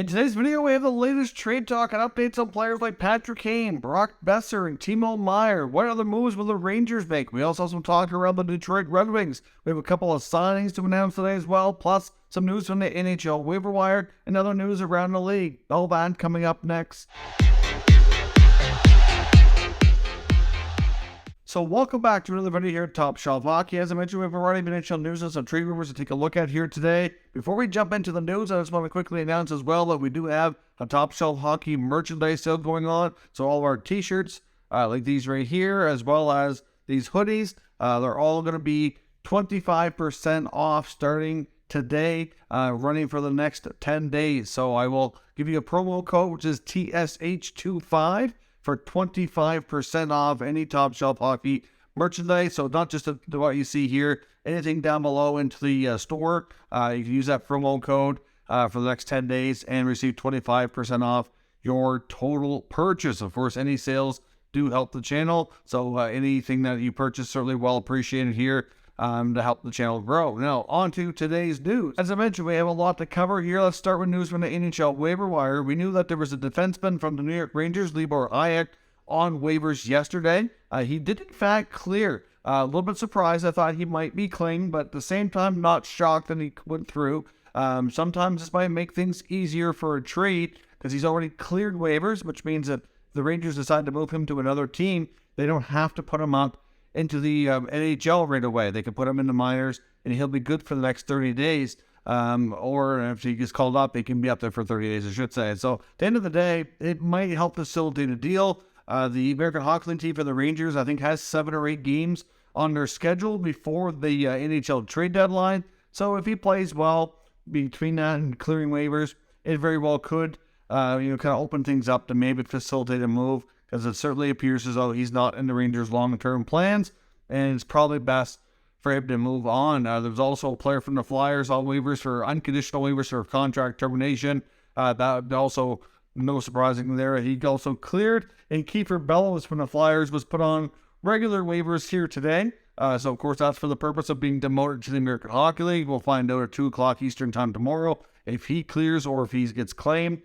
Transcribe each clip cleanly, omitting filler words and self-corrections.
In today's video, we have the latest trade talk and updates on players like Patrick Kane, Brock Boeser, and Timo Meier. What other moves will the Rangers make? We also have some talk around the Detroit Red Wings. We have a couple of signings to announce today as well, plus some news from the NHL waiver wire and other news around the league. All that coming up next. So welcome back to another video here at Top Shelf Hockey. As I mentioned, we have a variety of NHL news and some trade rumors to take a look at here today. Before we jump into the news, I just want to quickly announce as well that we do have a Top Shelf Hockey merchandise sale going on. So all of our t-shirts, like these right here, as well as these hoodies, they're all going to be 25% off starting today, running for the next 10 days. So I will give you a promo code, which is TSH25. for 25% off any Top Shelf Hockey merchandise. So not just what you see here, anything down below into the store. You can use that promo code for the next 10 days and receive 25% off your total purchase. Of course, any sales do help the channel. So anything that you purchase, certainly well appreciated here to help the channel grow. Now, on to today's news. As I mentioned, we have a lot to cover here. Let's start with news from the NHL waiver wire. We knew that there was a defenseman from the New York Rangers, Libor Hayek, on waivers yesterday. He did, in fact, clear. A little bit surprised. I thought he might be claimed, but at the same time, not shocked that he went through. Sometimes this might make things easier for a trade because he's already cleared waivers, which means that if the Rangers decide to move him to another team, they don't have to put him up into the NHL right away. They can put him into minors, and he'll be good for the next 30 days. Or if he gets called up, he can be up there for 30 days, I should say. So at the end of the day, it might help facilitate a deal. The American Hockey League team for the Rangers, I think, has 7 or 8 games on their schedule before the NHL trade deadline. So if he plays well between that and clearing waivers, it very well could kind of open things up to maybe facilitate a move, because it certainly appears as though he's not in the Rangers' long-term plans, and it's probably best for him to move on. There's also a player from the Flyers on waivers for unconditional waivers for contract termination. That also, no surprising there, he also cleared. And Kiefer Bellows from the Flyers was put on regular waivers here today. So, of course, that's for the purpose of being demoted to the American Hockey League. We'll find out at 2 o'clock Eastern time tomorrow if he clears or if he gets claimed.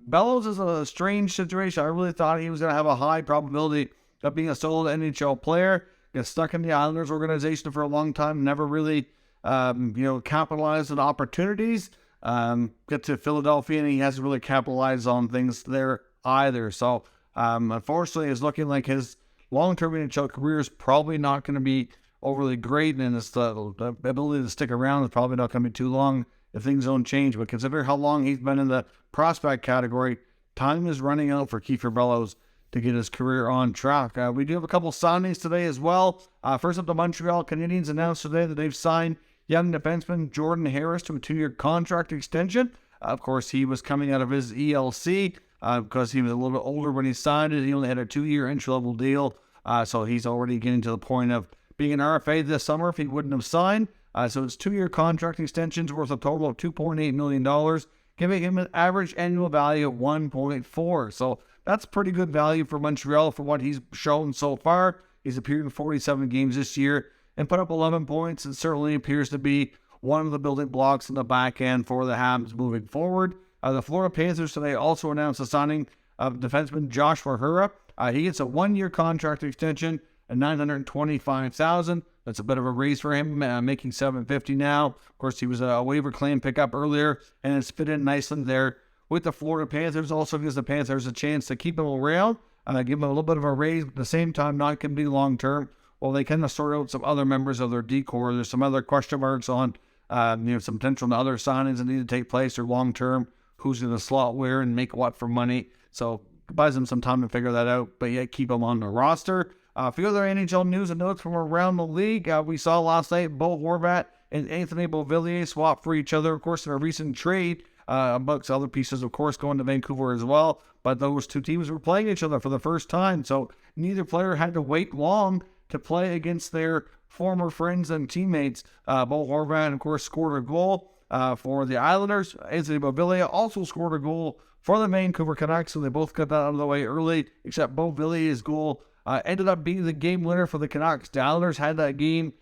Bellows is a strange situation. I really thought he was going to have a high probability of being a solo NHL player. Got stuck in the Islanders organization for a long time. Never really, capitalized on opportunities. Get to Philadelphia, and he hasn't really capitalized on things there either. So, unfortunately, it's looking like his long-term NHL career is probably not going to be overly great, and his the ability to stick around is probably not going to be too long if things don't change. But consider how long he's been in the prospect category. Time is running out for Kiefer Bellows to get his career on track. We do have a couple signings today as well. First up, the Montreal Canadiens announced today that they've signed young defenseman Jordan Harris to a 2-year contract extension. Of course, he was coming out of his ELC because he was a little bit older when he signed it. He only had a 2-year entry-level deal, so he's already getting to the point of being an RFA this summer if he wouldn't have signed. So it's 2-year contract extensions worth a total of $2.8 million, giving him an average annual value of 1.4. So that's pretty good value for Montreal for what he's shown so far. He's appeared in 47 games this year and put up 11 points. It certainly appears to be one of the building blocks in the back end for the Habs moving forward. The Florida Panthers today also announced the signing of defenseman Joshua Hura. He gets a 1-year contract extension at $925,000. That's a bit of a raise for him, making $750 now. Of course, he was a waiver claim pickup earlier, and it's fit in nicely there with the Florida Panthers. Also gives the Panthers a chance to keep him around, give him a little bit of a raise, but at the same time, not going to be long-term. Well, they kind of sort out some other members of their decor. There's some other question marks on, some potential other signings that need to take place or long-term. Who's going to slot where and make what for money. So it buys them some time to figure that out, but yet keep them on the roster. A few other NHL news and notes from around the league. We saw last night Bo Horvat and Anthony Beauvillier swap for each other, of course, in a recent trade, amongst other pieces, of course, going to Vancouver as well. But those two teams were playing each other for the first time, so neither player had to wait long to play against their former friends and teammates. Bo Horvat, of course, scored a goal for the Islanders. Anthony Beauvillier also scored a goal for the Vancouver Canucks, so they both got that out of the way early, except Beauvillier's goal ended up being the game winner for the Canucks. The Islanders had that game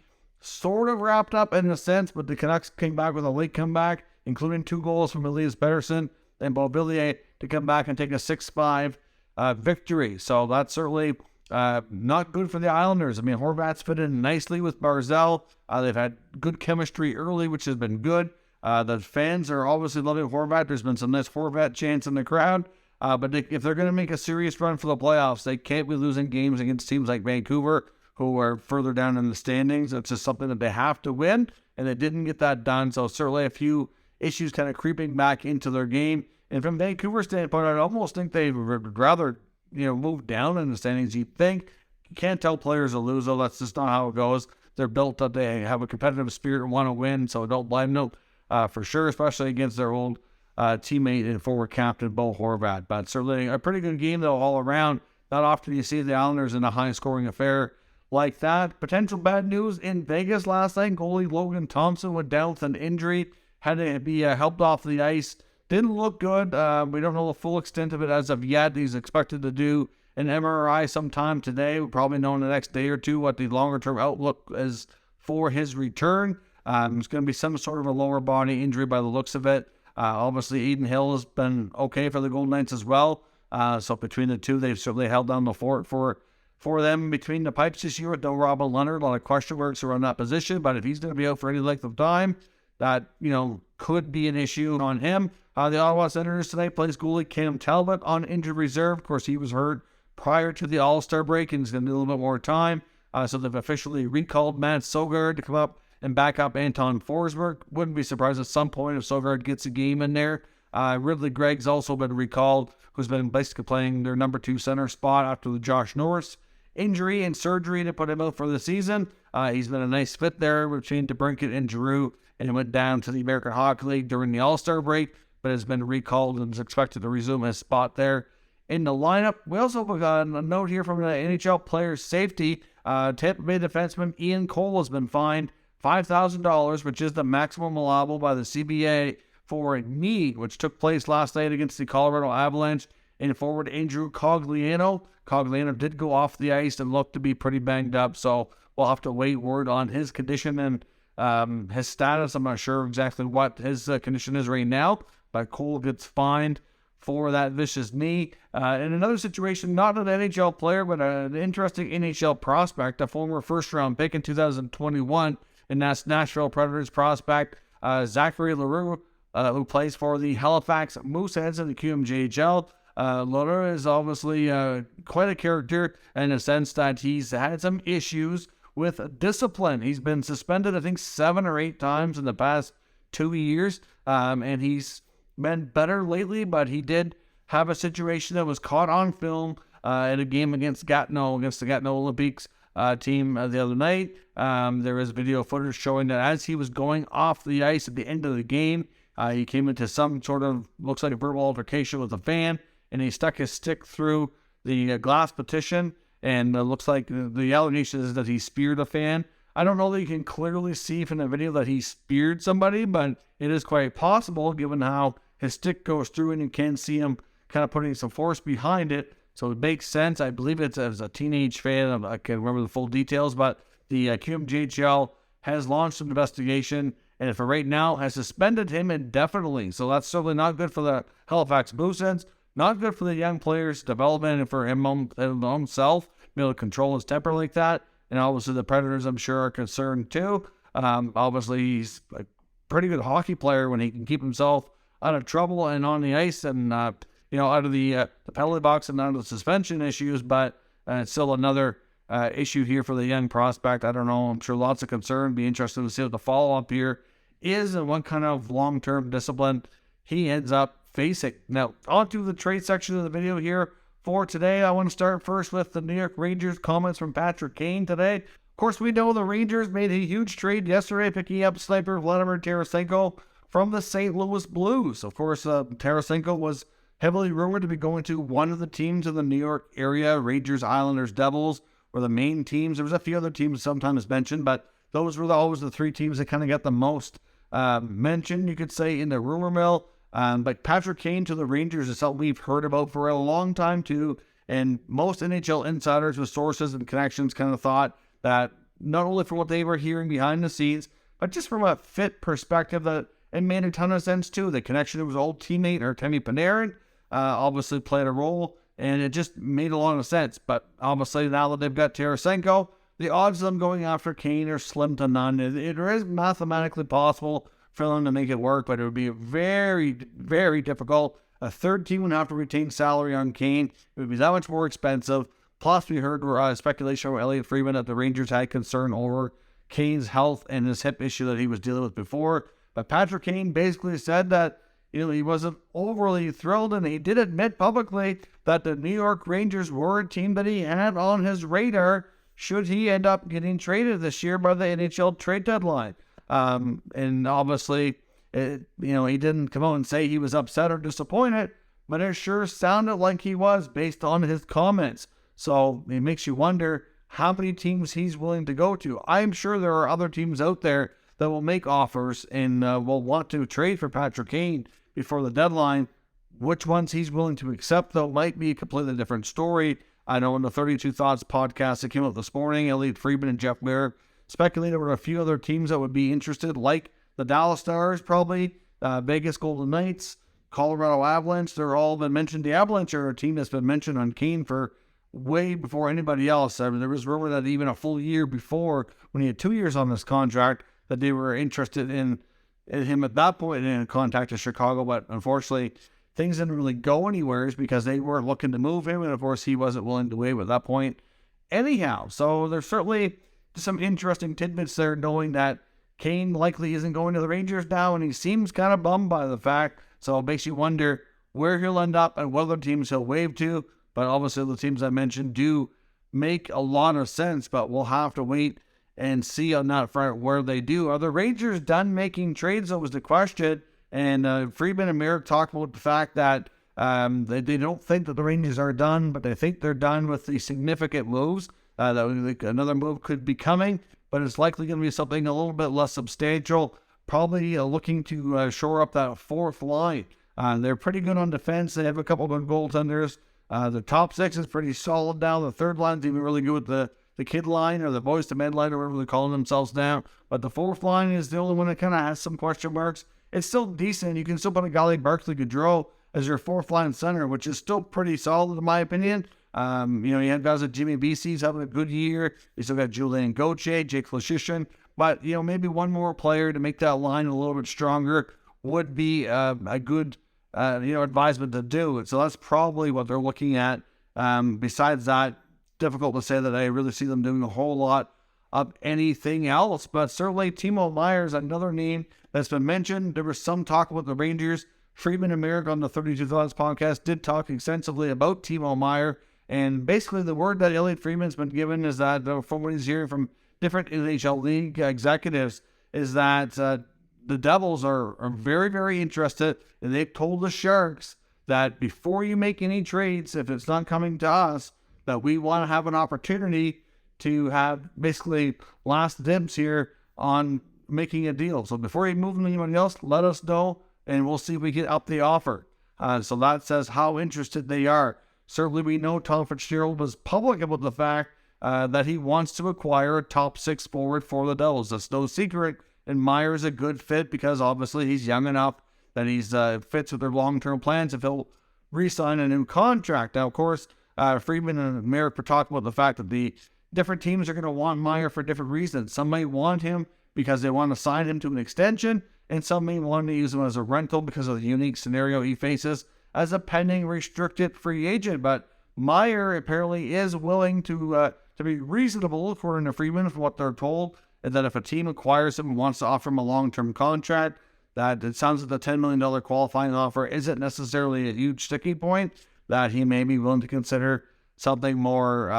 sort of wrapped up in a sense, but the Canucks came back with a late comeback, including 2 goals from Elias Pettersson. and Beauvillier to come back and take a 6-5 victory. So that's certainly not good for the Islanders. I mean, Horvat's fit in nicely with Barzal. They've had good chemistry early, which has been good. The fans are obviously loving Horvat. There's been some nice Horvat chants in the crowd. But if they're going to make a serious run for the playoffs, they can't be losing games against teams like Vancouver, who are further down in the standings. It's just something that they have to win, and they didn't get that done. So certainly a few issues kind of creeping back into their game. And from Vancouver's standpoint, I almost think they would rather, move down in the standings. You can't tell players to lose, though. That's just not how it goes. They're built up. They have a competitive spirit and want to win, so don't blame them for sure, especially against their old teammate and forward captain, Bo Horvat. But certainly a pretty good game, though, all around. Not often you see the Islanders in a high-scoring affair like that. Potential bad news in Vegas last night. Goalie Logan Thompson went down with an injury. Had to be helped off the ice. Didn't look good. We don't know the full extent of it as of yet. He's expected to do an MRI sometime today. We'll probably know in the next day or two what the longer-term outlook is for his return. It's going to be some sort of a lower body injury by the looks of it. Obviously, Eden Hill has been okay for the Golden Knights as well. So between the two, they've certainly held down the fort for them between the pipes this year with no Robin Leonard. A lot of question marks around that position, but if he's going to be out for any length of time, that, could be an issue on him. The Ottawa Senators tonight plays goalie Cam Talbot on injured reserve. Of course, he was hurt prior to the All-Star break and he's going to need a little bit more time. So they've officially recalled Matt Sogard to come up and back up Anton Forsberg. Wouldn't be surprised at some point if Sogard gets a game in there. Ridley Gregg's also been recalled, who's been basically playing their number 2 center spot after the Josh Norris injury and surgery to put him out for the season. He's been a nice fit there between DeBrincat and Giroux, and went down to the American Hockey League during the All-Star break, but has been recalled and is expected to resume his spot there in the lineup. We also got a note here from the NHL player safety. Tampa Bay defenseman Ian Cole has been fined $5,000, which is the maximum allowable by the CBA for a knee, which took place last night against the Colorado Avalanche and forward Andrew Cogliano. Cogliano did go off the ice and looked to be pretty banged up, so we'll have to wait word on his condition and his status. I'm not sure exactly what his condition is right now, but Cole gets fined for that vicious knee. In another situation, not an NHL player, but an interesting NHL prospect, a former first-round pick in 2021, and that's Nashville Predators prospect Zachary Leroux, who plays for the Halifax Mooseheads in the QMJHL. Leroux is obviously quite a character in the sense that he's had some issues with discipline. He's been suspended, I think, 7 or 8 times in the past 2 years, and he's been better lately, but he did have a situation that was caught on film in a game against Gatineau, against the Gatineau Olympiques team the other night. There is video footage showing that as he was going off the ice at the end of the game, he came into some sort of, looks like a verbal altercation with a fan, and he stuck his stick through the glass partition, and it looks like the allegation is that he speared a fan. I don't know that you can clearly see from the video that he speared somebody, but it is quite possible given how his stick goes through and you can see him kind of putting some force behind it. So it makes sense. I believe it's as a teenage fan. I can't remember the full details, but the QMJHL has launched an investigation and for right now has suspended him indefinitely. So that's certainly not good for the Halifax Mooseheads, not good for the young player's development and for him himself, be able to control his temper like that. And obviously the Predators, I'm sure, are concerned too. Obviously he's a pretty good hockey player when he can keep himself out of trouble and on the ice and, out of the penalty box and out of the suspension issues. But it's still another issue here for the young prospect. I don't know. I'm sure lots of concern. Be interested to see what the follow-up here is and what kind of long-term discipline he ends up facing. Now, on to the trade section of the video here for today. I want to start first with the New York Rangers comments from Patrick Kane today. Of course, we know the Rangers made a huge trade yesterday, picking up sniper Vladimir Tarasenko from the St. Louis Blues. Of course, Tarasenko was heavily rumored to be going to one of the teams in the New York area. Rangers, Islanders, Devils were the main teams. There was a few other teams sometimes mentioned, but those were always the 3 teams that kind of got the most mention, you could say, in the rumor mill. But Patrick Kane to the Rangers is something we've heard about for a long time too, and most NHL insiders with sources and connections kind of thought that not only from what they were hearing behind the scenes, but just from a fit perspective, that it made a ton of sense too. The connection to his old teammate, Artemi Panarin, obviously played a role, and it just made a lot of sense. But obviously now that they've got Tarasenko, the odds of them going after Kane are slim to none. It is mathematically possible for them to make it work, but it would be very, very difficult. A third team would have to retain salary on Kane. It would be that much more expensive. Plus, we heard speculation from Elliot Friedman that the Rangers had concern over Kane's health and his hip issue that he was dealing with before. But Patrick Kane basically said that he wasn't overly thrilled, and he did admit publicly that the New York Rangers were a team that he had on his radar should he end up getting traded this year by the NHL trade deadline. And obviously, he didn't come out and say he was upset or disappointed, but it sure sounded like he was based on his comments. So it makes you wonder how many teams he's willing to go to. I'm sure there are other teams out there that will make offers and will want to trade for Patrick Kane before the deadline. Which ones he's willing to accept, though, might be a completely different story. I know in the 32 Thoughts podcast that came out this morning, Elliot Friedman and Jeff Meier speculated there were a few other teams that would be interested, like the Dallas Stars, probably, Vegas Golden Knights, Colorado Avalanche. They're all been mentioned. The Avalanche are a team that's been mentioned on Kane for way before anybody else. I mean, there was rumor that even a full year before, when he had 2 years on this contract, that they were interested in him at that point in contact to Chicago. But unfortunately, things didn't really go anywhere because they weren't looking to move him. And of course, he wasn't willing to waive at that point anyhow. So there's certainly some interesting tidbits there, knowing that Kane likely isn't going to the Rangers now, and he seems kind of bummed by the fact. So it makes you wonder where he'll end up and what other teams he'll waive to. But obviously the teams I mentioned do make a lot of sense, but we'll have to wait and see on that front where they do. Are the Rangers done making trades? That was the question. And Friedman and Meier talked about the fact that they don't think that the Rangers are done, but they think they're done with the significant moves. That another move could be coming, but it's likely going to be something a little bit less substantial, probably looking to shore up that fourth line. They're pretty good on defense. They have a couple of good goaltenders. The top six is pretty solid now. The third line's even really good with the kid line or the boys to med line or whatever they're calling themselves now. But the fourth line is the only one that kind of has some question marks. It's still decent. You can still put a guy like Barclay Goodrow as your fourth line center, which is still pretty solid in my opinion. You had guys like Jimmy Vesey's having a good year. You still got Julien Gauthier, Jake Leschyshyn. But, maybe one more player to make that line a little bit stronger would be a good, advisement to do. And so that's probably what they're looking at. Besides that, difficult to say that I really see them doing a whole lot of anything else. But certainly Timo Meier is another name that's been mentioned. There was some talk about the Rangers. Friedman and Meier on the 32 Thoughts podcast did talk extensively about Timo Meier. And basically the word that Elliot Friedman's been given is that, from what he's hearing from different NHL league executives, is that the Devils are very, very interested. And they've told the Sharks that before you make any trades, if it's not coming to us, that we want to have an opportunity to have basically last dibs here on making a deal. So before you move anyone else, let us know, and we'll see if we get up the offer. So that says how interested they are. Certainly we know Tom Fitzgerald was public about the fact that he wants to acquire a top six forward for the Devils. That's no secret. And Meier's a good fit because obviously he's young enough that he's fits with their long-term plans if he'll re-sign a new contract. Now, of course, Friedman and Meier talked about the fact that the different teams are going to want Meier for different reasons. Some may want him because they want to sign him to an extension, and some may want to use him as a rental because of the unique scenario he faces as a pending restricted free agent. But Meier apparently is willing to be reasonable, according to Friedman, from what they're told, and that if a team acquires him and wants to offer him a long-term contract, that it sounds like the $10 million qualifying offer isn't necessarily a huge sticking point, that he may be willing to consider something more,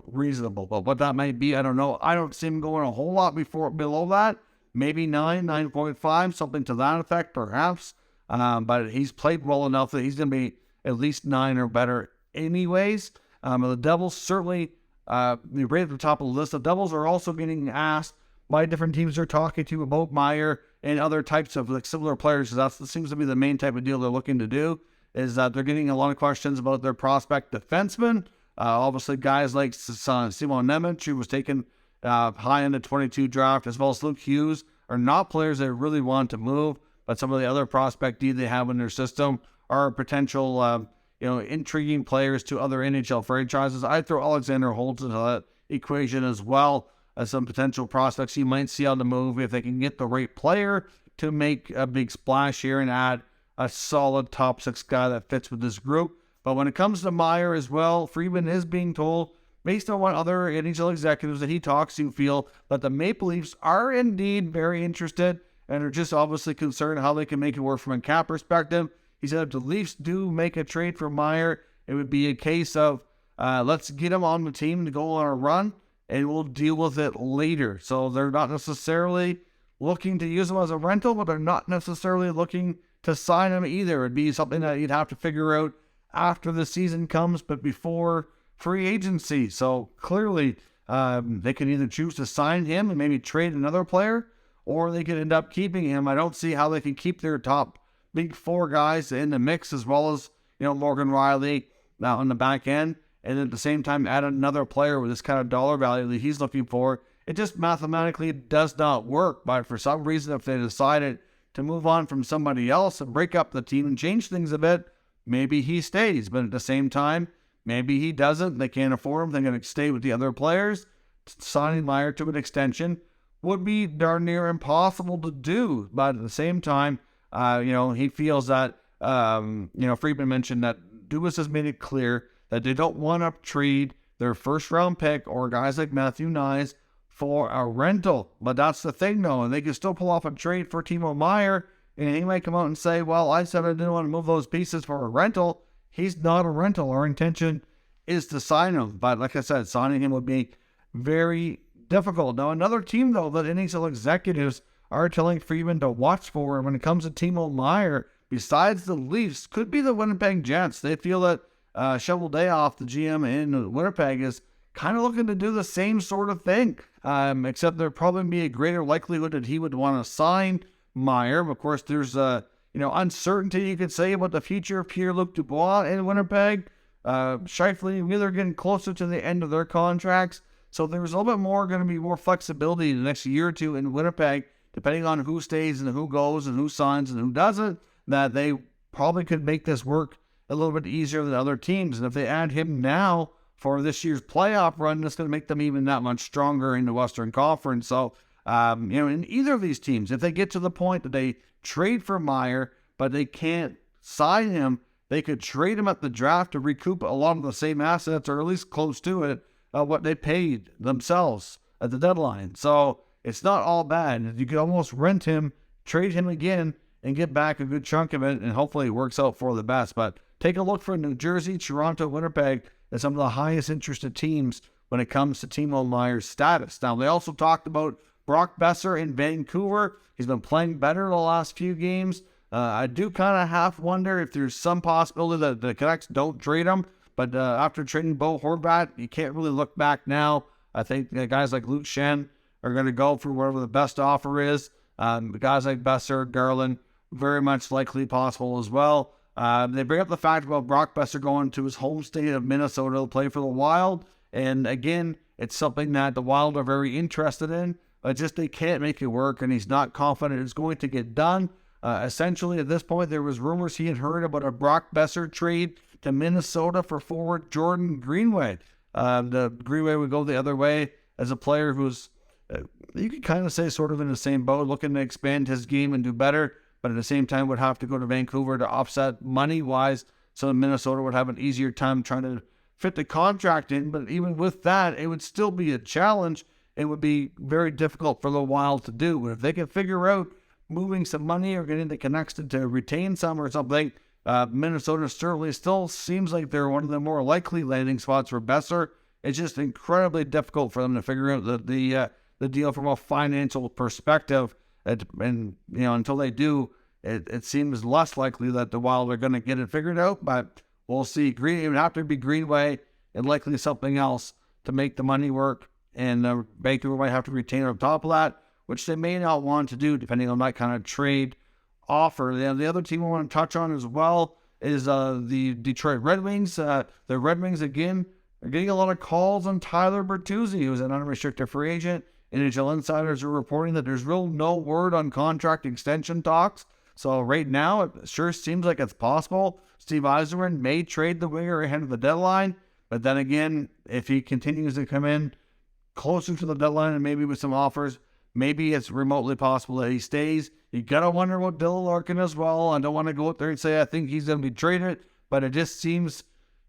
reasonable. But what that might be, I don't know. I don't see him going a whole lot below that. Maybe 9.5, something to that effect, perhaps. But he's played well enough that he's going to be at least 9 or better anyways. The Devils certainly, right at the top of the list, the Devils are also getting asked by different teams they're talking to about Meier and other types of similar players. That seems to be the main type of deal they're looking to do, is that they're getting a lot of questions about their prospect defensemen. Obviously, guys like Simon Nemec, who was taken high in the 22 draft, as well as Luke Hughes, are not players that really want to move. but some of the other prospect D they have in their system are potential, intriguing players to other NHL franchises. I'd throw Alexander Holtz into that equation as well as some potential prospects you might see on the move if they can get the right player to make a big splash here and add a solid top 6 guy that fits with this group. But when it comes to Meier as well, Friedman is being told, based on what other NHL executives that he talks to feel, that the Maple Leafs are indeed very interested and are just obviously concerned how they can make it work from a cap perspective. He said if the Leafs do make a trade for Meier, it would be a case of let's get him on the team to go on a run, and we'll deal with it later. So they're not necessarily looking to use him as a rental, but they're not necessarily looking to sign him either. It'd be something that you'd have to figure out after the season comes, but before free agency. So clearly, they can either choose to sign him and maybe trade another player, or they could end up keeping him. I don't see how they can keep their top big 4 guys in the mix, as well as, Morgan Rielly on the back end, and at the same time add another player with this kind of dollar value that he's looking for. It just mathematically does not work. But for some reason, if they decided to move on from somebody else and break up the team and change things a bit, maybe he stays. But at the same time, maybe he doesn't. They can't afford him. They're going to stay with the other players. Signing Meier to an extension would be darn near impossible to do. But at the same time, he feels that, Friedman mentioned that Dubas has made it clear that they don't want to trade their first-round pick or guys like Matthew Nyes for a rental. But that's the thing, though, and they can still pull off a trade for Timo Meier, and he might come out and say, well, I said I didn't want to move those pieces for a rental. He's not a rental. Our intention is to sign him. But like I said, signing him would be very difficult. Now, another team, though, that NHL executives are telling Friedman to watch for when it comes to Timo Meier, besides the Leafs, could be the Winnipeg Jets. They feel that Shovel Dayoff, the GM in Winnipeg, is kind of looking to do the same sort of thing, except there'd probably be a greater likelihood that he would want to sign Meier. Of course, there's uncertainty, you could say, about the future of Pierre-Luc Dubois in Winnipeg. Scheifele and Wheeler getting closer to the end of their contracts, so there's a little bit more going to be more flexibility in the next year or two in Winnipeg, depending on who stays and who goes and who signs and who doesn't, that they probably could make this work a little bit easier than other teams. And if they add him now for this year's playoff run, that's going to make them even that much stronger in the Western Conference. So, in either of these teams, if they get to the point that they trade for Meier, but they can't sign him, they could trade him at the draft to recoup a lot of the same assets, or at least close to it, what they paid themselves at the deadline. So it's not all bad. You could almost rent him, trade him again, and get back a good chunk of it, and hopefully it works out for the best. But take a look for New Jersey, Toronto, Winnipeg as some of the highest interested teams when it comes to Timo Meier's status. Now, they also talked about Brock Boeser in Vancouver. He's been playing better the last few games. I do kind of half wonder if there's some possibility that the Canucks don't trade him. But after trading Bo Horvat, you can't really look back now. I think guys like Luke Shen are going to go for whatever the best offer is. Guys like Boeser, Garland, very much likely possible as well. They bring up the fact about Brock Boeser going to his home state of Minnesota to play for the Wild. And again, it's something that the Wild are very interested in. But just they can't make it work, and he's not confident it's going to get done. Essentially, at this point, there was rumors he had heard about a Brock Boeser trade to Minnesota for forward Jordan Greenway. The Greenway would go the other way as a player who's, you could kind of say, sort of in the same boat, looking to expand his game and do better, but at the same time would have to go to Vancouver to offset money-wise, so Minnesota would have an easier time trying to fit the contract in. But even with that, it would still be a challenge. It would be very difficult for the Wild to do. But if they can figure out moving some money or getting the Canucks to retain some or something, Minnesota certainly still seems like they're one of the more likely landing spots for Boeser. It's just incredibly difficult for them to figure out the deal from a financial perspective. And until they do, it seems less likely that the Wild are going to get it figured out. But we'll see. It would have to be Greenway and likely something else to make the money work. And Vancouver might have to retain on top of that, which they may not want to do depending on that kind of trade offer. The other team I want to touch on as well is the Detroit Red Wings. The Red Wings, again, are getting a lot of calls on Tyler Bertuzzi, who's an unrestricted free agent. NHL insiders are reporting that there's no word on contract extension talks. So right now, it sure seems like it's possible Steve Yzerman may trade the winger ahead of the deadline. But then again, if he continues to come in closer to the deadline and maybe with some offers, maybe it's remotely possible that he stays. You got to wonder about Dylan Larkin as well. I don't want to go out there and say I think he's going to be traded, but it just seems,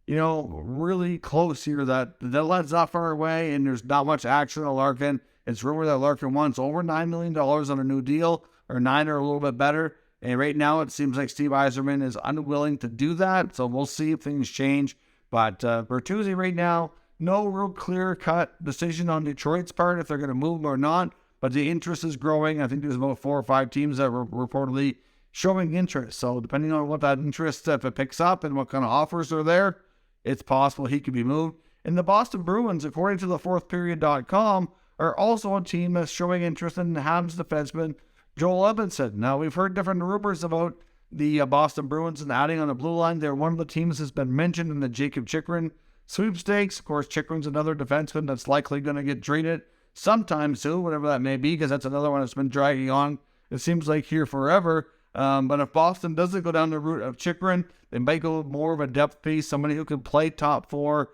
really close here that the deadline's not far away and there's not much action on Larkin. It's rumored that Larkin wants over $9 million on a new deal, or $9 or a little bit better. And right now it seems like Steve Yzerman is unwilling to do that. So we'll see if things change. But Bertuzzi right now, no real clear-cut decision on Detroit's part if they're going to move him or not. But the interest is growing. I think there's about 4 or 5 teams that were reportedly showing interest. So depending on what that interest, if it picks up and what kind of offers are there, it's possible he could be moved. And the Boston Bruins, according to the fourthperiod.com, are also a team that's showing interest in the Habs defenseman Joel Edmundson. Now, we've heard different rumors about the Boston Bruins and adding on the blue line. They're one of the teams that's been mentioned in the Jacob Chychrun sweepstakes. Of course, Chychrun's another defenseman that's likely going to get traded sometime soon, whatever that may be, because that's another one that's been dragging on, it seems like, here forever. But if Boston doesn't go down the route of Chychrun, they might go more of a depth piece, somebody who can play top 4,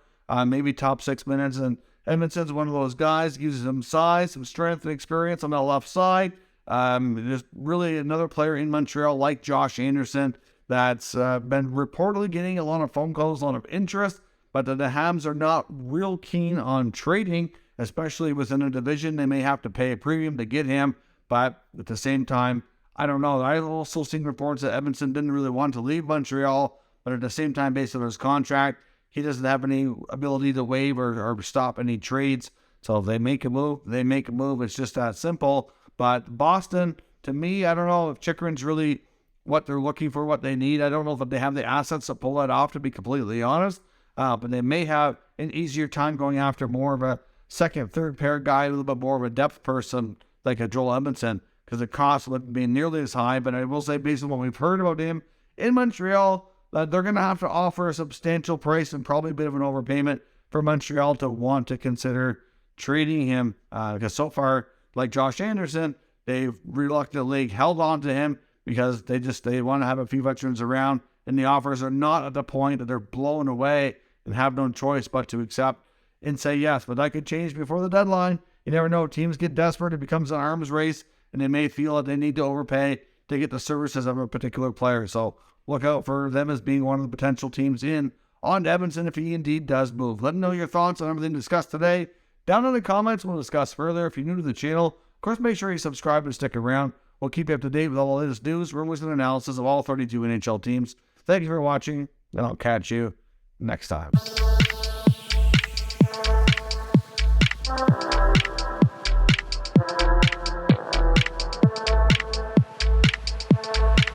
maybe top 6 minutes. And Edmundson's one of those guys, uses some size, some strength and experience on the left side. There's really another player in Montreal like Josh Anderson that's been reportedly getting a lot of phone calls, a lot of interest, but the Habs are not real keen on trading, especially within a division. They may have to pay a premium to get him, but at the same time, I don't know. I've also seen reports that Edmundson didn't really want to leave Montreal, but at the same time, based on his contract, he doesn't have any ability to waive or stop any trades. So if they make a move, they make a move. It's just that simple. But Boston, to me, I don't know if Chychrun's really what they're looking for, what they need. I don't know if they have the assets to pull that off, to be completely honest. But they may have an easier time going after more of a second, third pair guy, a little bit more of a depth person like a Joel Edmundson, because the cost wouldn't be nearly as high. But I will say, based on what we've heard about him in Montreal, that they're going to have to offer a substantial price and probably a bit of an overpayment for Montreal to want to consider trading him. Because so far, like Josh Anderson, they've reluctantly held on to him because they want to have a few veterans around, and the offers are not at the point that they're blown away and have no choice but to accept and say yes. But that could change before the deadline. You never know. Teams get desperate. It becomes an arms race, and they may feel that they need to overpay to get the services of a particular player. So look out for them as being one of the potential teams in on Edmundson if he indeed does move. Let me know your thoughts on everything discussed today. Down in the comments, we'll discuss further. If you're new to the channel, of course, make sure you subscribe and stick around. We'll keep you up to date with all the latest news, rumors, and analysis of all 32 NHL teams. Thank you for watching, and I'll catch you next time.